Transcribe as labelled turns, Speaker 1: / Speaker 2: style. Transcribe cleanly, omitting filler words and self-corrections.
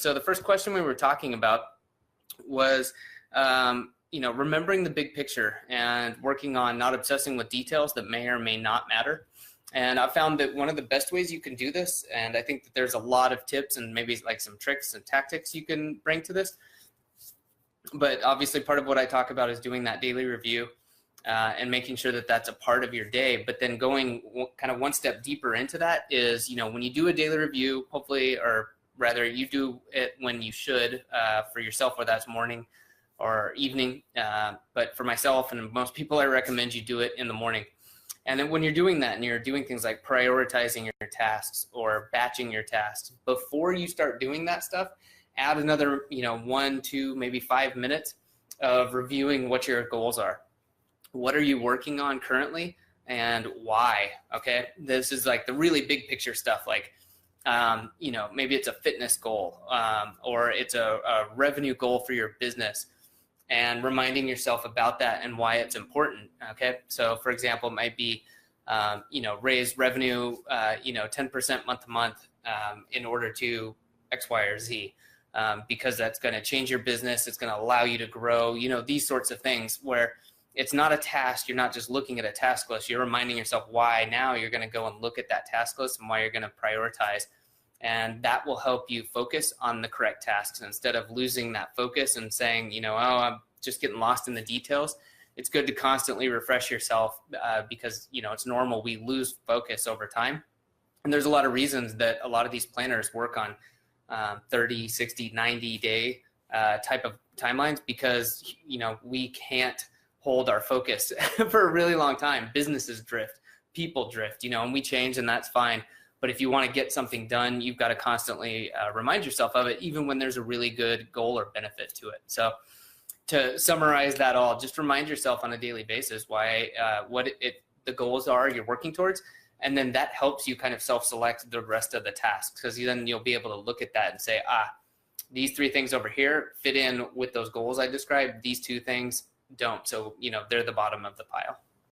Speaker 1: So the first question we were talking about was, remembering the big picture and working on not obsessing with details that may or may not matter. And I found that one of the best ways you can do this, and I think that there's a lot of tips and maybe like some tricks and tactics you can bring to this, but obviously part of what I talk about is doing that daily review and making sure that that's a part of your day. But then going kind of one step deeper into that is, when you do a daily review, hopefully, or rather you do it when you should for yourself, whether that's morning or evening. But for myself and most people, I recommend you do it in the morning. And then when you're doing that and you're doing things like prioritizing your tasks or batching your tasks, before you start doing that stuff, add another, 1, 2, maybe 5 minutes of reviewing what your goals are. What are you working on currently and why? Okay. This is like the really big picture stuff. Like, maybe it's a fitness goal or it's a revenue goal for your business, and reminding yourself about that and why it's important. Okay. So for example, it might be, raise revenue, 10% month to month in order to X, Y, or Z, because that's going to change your business. It's going to allow you to grow, these sorts of things where it's not a task. You're not just looking at a task list. You're reminding yourself why now you're going to go and look at that task list and why you're going to prioritize. And that will help you focus on the correct tasks instead of losing that focus and saying, I'm just getting lost in the details. It's good to constantly refresh yourself because, it's normal. We lose focus over time. And there's a lot of reasons that a lot of these planners work on 30, 60, 90 day type of timelines because, we can't hold our focus for a really long time. Businesses drift, people drift, and we change, and that's fine. But if you want to get something done, you've got to constantly remind yourself of it, even when there's a really good goal or benefit to it. So to summarize that all, just remind yourself on a daily basis why, the goals are you're working towards. And then that helps you kind of self-select the rest of the tasks, because then you'll be able to look at that and say, these 3 things over here fit in with those goals I described. These 2 things don't. So, they're the bottom of the pile.